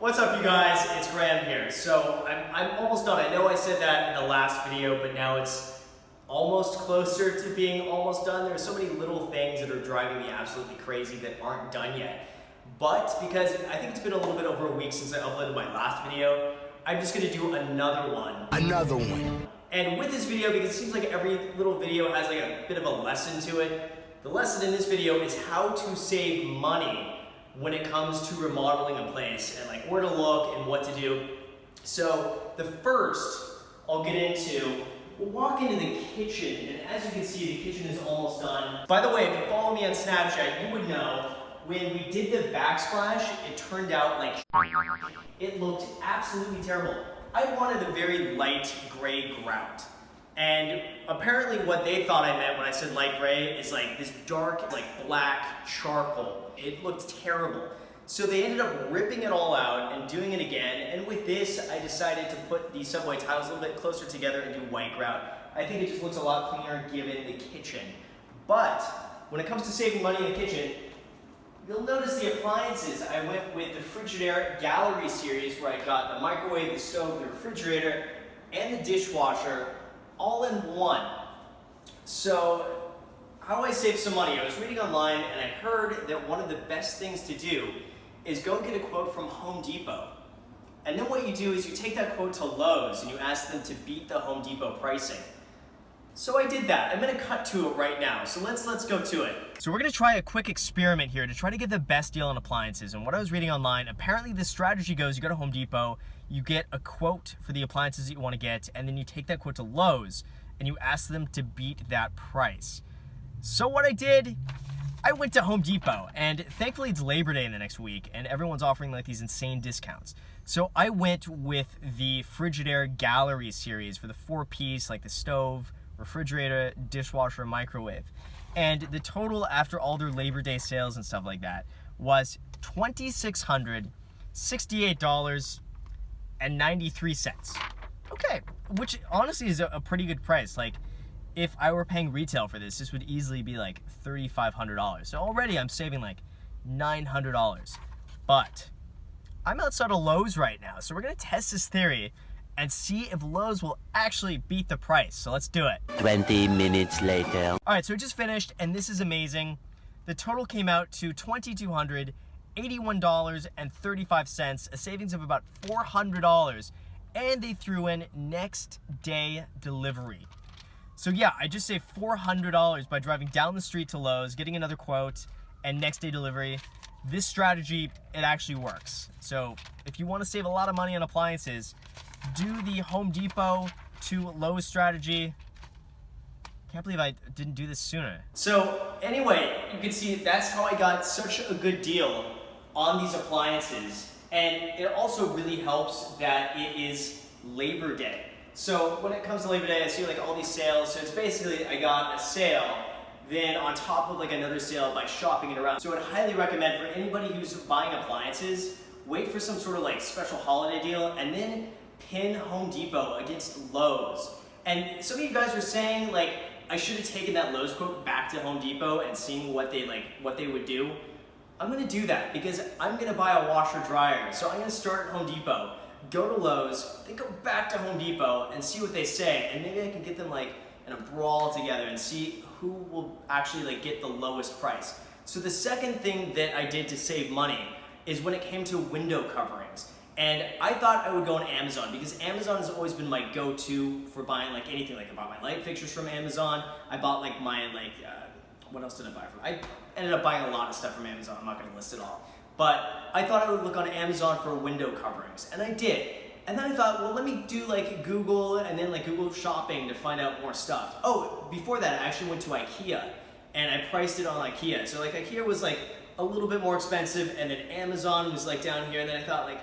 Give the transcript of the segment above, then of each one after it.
What's up, you guys? It's Graham here. So I'm almost done. I know I said that in the last video, but now it's almost closer to being almost done. There's so many little things that are driving me absolutely crazy that aren't done yet. But because I think it's been a little bit over a week since I uploaded my last video, I'm just gonna do another one. And with this video, because it seems like every little video has like a bit of a lesson to it, the lesson in this video is how to save money when it comes to remodeling a place and like where to look and what to do. So the first I'll get into, we'll walk into the kitchen, and as you can see, the kitchen is almost done. By the way, if you follow me on Snapchat, you would know when we did the backsplash, it turned out like it looked absolutely terrible. I wanted a very light gray grout. And apparently what they thought I meant when I said light gray is like this dark, like black charcoal. It looked terrible. So they ended up ripping it all out and doing it again. And with this, I decided to put the subway tiles a little bit closer together and do white grout. I think it just looks a lot cleaner given the kitchen. But when it comes to saving money in the kitchen, you'll notice the appliances. I went with the Frigidaire Gallery series where I got the microwave, the stove, the refrigerator, and the dishwasher all in one. So how do I save some money? I was reading online and I heard that one of the best things to do is go get a quote from Home Depot. And then what you do is you take that quote to Lowe's and you ask them to beat the Home Depot pricing. So I did that. I'm gonna cut to it right now. So let's go to it. So we're gonna try a quick experiment here to try to get the best deal on appliances. And what I was reading online, apparently this strategy goes, you go to Home Depot, you get a quote for the appliances that you wanna get, and then you take that quote to Lowe's and you ask them to beat that price. So what I did, I went to Home Depot, and thankfully it's Labor Day in the next week and everyone's offering like these insane discounts. So I went with the Frigidaire Gallery series for the 4-piece, like the stove, refrigerator, dishwasher, microwave. And the total after all their Labor Day sales and stuff like that was $2,668.93. Okay, which honestly is a pretty good price. Like if I were paying retail for this would easily be like $3,500. So already I'm saving like $900. But I'm outside of Lowe's right now, so we're gonna test this theory and see if Lowe's will actually beat the price. So let's do it. 20 minutes later. All right, so it just finished, and this is amazing. The total came out to $2,281.35, a savings of about $400, and they threw in next day delivery. So yeah, I just saved $400 by driving down the street to Lowe's, getting another quote, and next day delivery. This strategy, it actually works. So if you want to save a lot of money on appliances, do the Home Depot to Lowe's strategy. Can't believe I didn't do this sooner. So anyway, you can see that's how I got such a good deal on these appliances. And it also really helps that it is Labor Day. So when it comes to Labor Day, I see like all these sales. So it's basically I got a sale, then on top of like another sale by shopping it around. So I'd highly recommend for anybody who's buying appliances, wait for some sort of like special holiday deal and then pin Home Depot against Lowe's. And some of you guys were saying like I should have taken that Lowe's quote back to Home Depot and seen what they would do. I'm gonna do that because I'm gonna buy a washer dryer. So I'm gonna start at Home Depot, go to Lowe's, then go back to Home Depot and see what they say. And maybe I can get them like in a brawl together and see who will actually like get the lowest price. So the second thing that I did to save money is when it came to window coverings. And I thought I would go on Amazon because Amazon has always been my go-to for buying like anything. Like I bought my light fixtures from Amazon. I bought like my what else did I buy from? I ended up buying a lot of stuff from Amazon. I'm not gonna list it all. But I thought I would look on Amazon for window coverings, and I did. And then I thought, well, let me do like Google and then like Google Shopping to find out more stuff. Oh, before that, I actually went to IKEA and I priced it on IKEA. So like IKEA was like a little bit more expensive, and then Amazon was like down here, and then I thought like,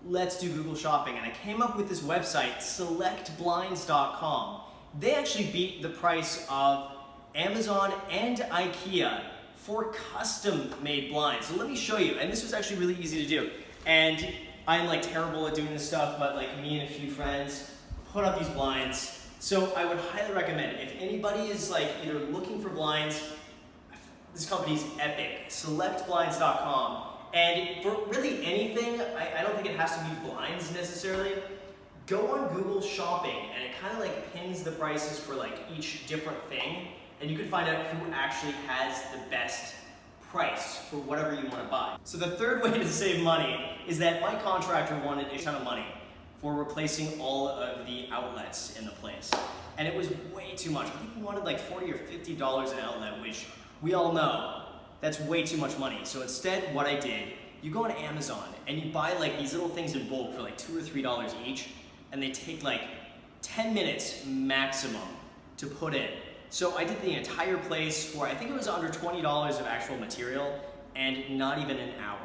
let's do Google Shopping. And I came up with this website, selectblinds.com. They actually beat the price of Amazon and IKEA for custom made blinds. So let me show you. And this was actually really easy to do. And I'm like terrible at doing this stuff, but like me and a few friends put up these blinds. So I would highly recommend it. If anybody is like either looking for blinds, this company's epic, selectblinds.com. And for really anything, I don't think it has to be blinds necessarily. Go on Google Shopping, and it kind of like pins the prices for like each different thing, and you can find out who actually has the best price for whatever you want to buy. So the third way to save money is that my contractor wanted a ton of money for replacing all of the outlets in the place. And it was way too much. I think he wanted like $40 or $50 an outlet, which we all know that's way too much money. So instead, what I did, you go on Amazon and you buy like these little things in bulk for like $2 or $3 each, and they take like 10 minutes maximum to put in. So I did the entire place for, I think it was under $20 of actual material, and not even an hour.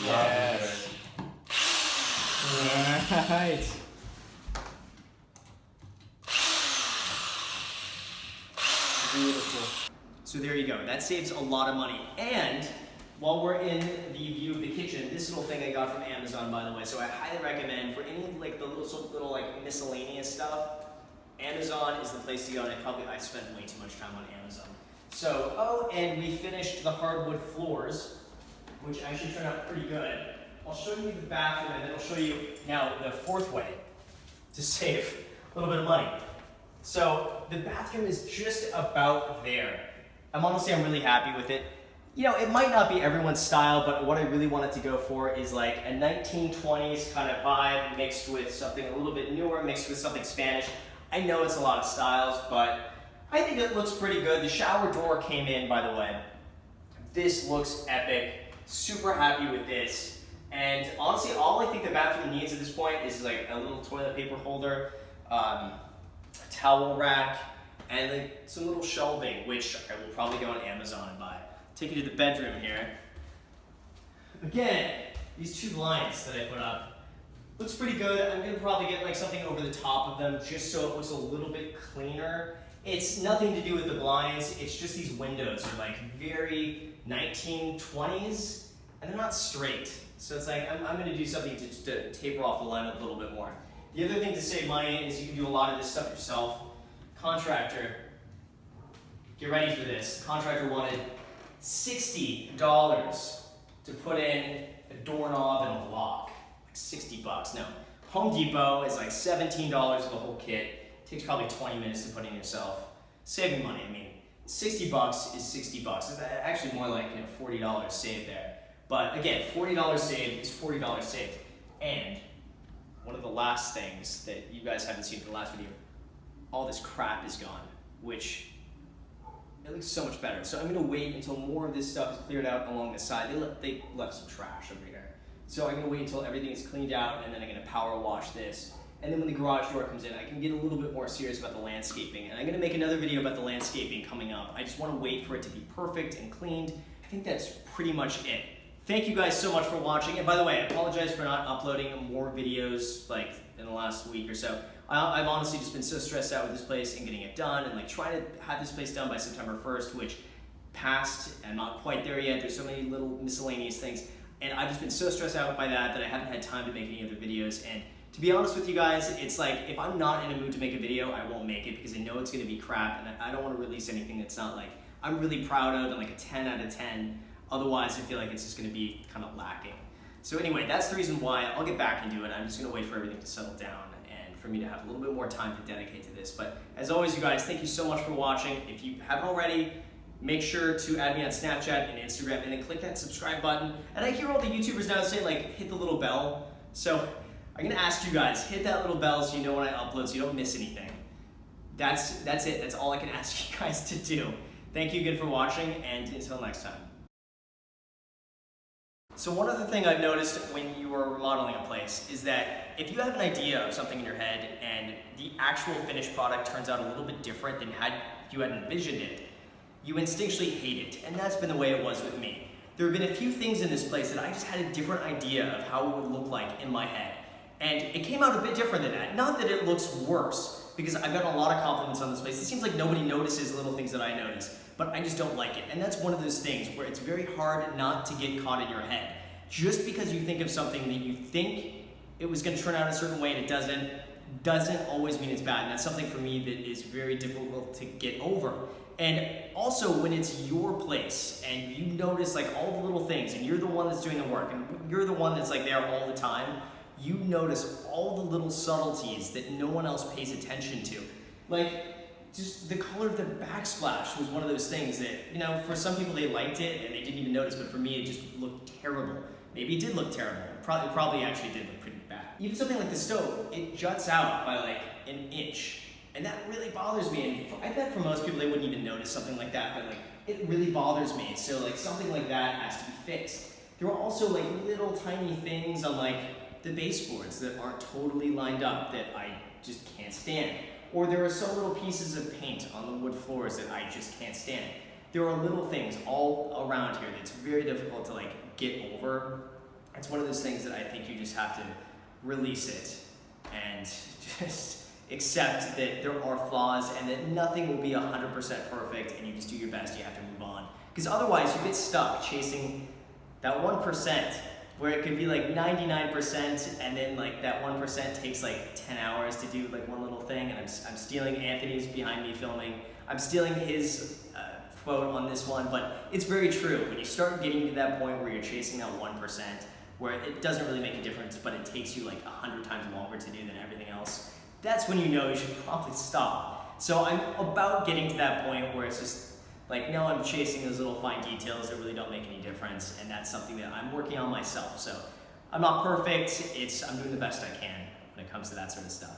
Yes. Right. Beautiful. So there you go, that saves a lot of money. And while we're in the view of the kitchen, this little thing I got from Amazon, by the way, so I highly recommend for any like the little like miscellaneous stuff, Amazon is the place to go, and I spent way too much time on Amazon. So, oh, and we finished the hardwood floors, which actually turned out pretty good. I'll show you the bathroom, and then I'll show you now the fourth way to save a little bit of money. So the bathroom is just about there. I'm really happy with it. You know, it might not be everyone's style, but what I really wanted to go for is like a 1920s kind of vibe mixed with something a little bit newer, mixed with something Spanish. I know it's a lot of styles, but I think it looks pretty good. The shower door came in, by the way. This looks epic. Super happy with this. And honestly, all I think the bathroom needs at this point is like a little toilet paper holder, a towel rack, and like some little shelving, which I will probably go on Amazon and buy. Take you to the bedroom here. Again, these two blinds that I put up. Looks pretty good. I'm gonna probably get like something over the top of them just so it looks a little bit cleaner. It's nothing to do with the blinds, it's just these windows are like very 1920s, and they're not straight. So it's like, I'm gonna do something to taper off the line a little bit more. The other thing to save money is you can do a lot of this stuff yourself. Contractor, get ready for this. Contractor wanted $60 to put in a doorknob and a lock. Like 60 bucks. No, Home Depot is like $17 for the whole kit. Takes probably 20 minutes to put in yourself. Saving money, I mean, 60 bucks is 60 bucks. It's actually more like, you know, $40 saved there. But again, $40 saved is $40 saved. And one of the last things that you guys haven't seen from the last video, all this crap is gone, which it looks so much better. So I'm gonna wait until more of this stuff is cleared out along the side. They left some trash over here. So I'm gonna wait until everything is cleaned out, and then I'm gonna power wash this. And then when the garage door comes in, I can get a little bit more serious about the landscaping. And I'm gonna make another video about the landscaping coming up. I just wanna wait for it to be perfect and cleaned. I think that's pretty much it. Thank you guys so much for watching. And by the way, I apologize for not uploading more videos like in the last week or so. I've honestly just been so stressed out with this place and getting it done, and like trying to have this place done by September 1st, which passed. I'm not quite there yet. There's so many little miscellaneous things. And I've just been so stressed out by that I haven't had time to make any other videos. And to be honest with you guys, it's like if I'm not in a mood to make a video, I won't make it because I know it's gonna be crap, and I don't wanna release anything that's not like I'm really proud of and like a 10 out of 10. Otherwise, I feel like it's just gonna be kind of lacking. So anyway, that's the reason why I'll get back into it. I'm just gonna wait for everything to settle down and for me to have a little bit more time to dedicate to this. But as always, you guys, thank you so much for watching. If you haven't already, make sure to add me on Snapchat and Instagram, and then click that subscribe button. And I hear all the YouTubers now say like, hit the little bell. So I'm gonna ask you guys, hit that little bell so you know when I upload so you don't miss anything. That's it, that's all I can ask you guys to do. Thank you again for watching, and until next time. So one other thing I've noticed when you are remodeling a place is that if you have an idea of something in your head and the actual finished product turns out a little bit different than you had envisioned it, you instinctually hate it, and that's been the way it was with me. There have been a few things in this place that I just had a different idea of how it would look like in my head. And it came out a bit different than that. Not that it looks worse, because I've gotten a lot of compliments on this place. It seems like nobody notices little things that I notice, but I just don't like it. And that's one of those things where it's very hard not to get caught in your head. Just because you think of something that you think it was gonna turn out a certain way and it doesn't, doesn't always mean it's bad, and that's something for me that is very difficult to get over. And also when it's your place and you notice like all the little things and you're the one that's doing the work and you're the one that's like there all the time, you notice all the little subtleties that no one else pays attention to. Like just the color of the backsplash was one of those things that, you know, for some people they liked it and they didn't even notice, but for me it just looked terrible. Maybe it did look terrible. It probably actually did look pretty bad. Even something like the stove, it juts out by like an inch. And that really bothers me, and I bet for most people they wouldn't even notice something like that, but like it really bothers me. So like something like that has to be fixed. There are also like little tiny things on like the baseboards that aren't totally lined up that I just can't stand. Or there are some little pieces of paint on the wood floors that I just can't stand. There are little things all around here that's very difficult to like get over. It's one of those things that I think you just have to release it and just accept that there are flaws and that nothing will be 100% perfect, and you just do your best. You have to move on, because otherwise you get stuck chasing that 1% where it could be like 99% and then like that 1% takes like 10 hours to do like one little thing. And I'm stealing Anthony's behind me filming. I'm stealing his quote on this one, but it's very true. When you start getting to that point where you're chasing that 1%, where it doesn't really make a difference, but it takes you like 100 times longer to do than everything else, that's when you know you should probably stop. So I'm about getting to that point where it's just like, no, I'm chasing those little fine details that really don't make any difference, and that's something that I'm working on myself. So I'm not perfect, I'm doing the best I can when it comes to that sort of stuff.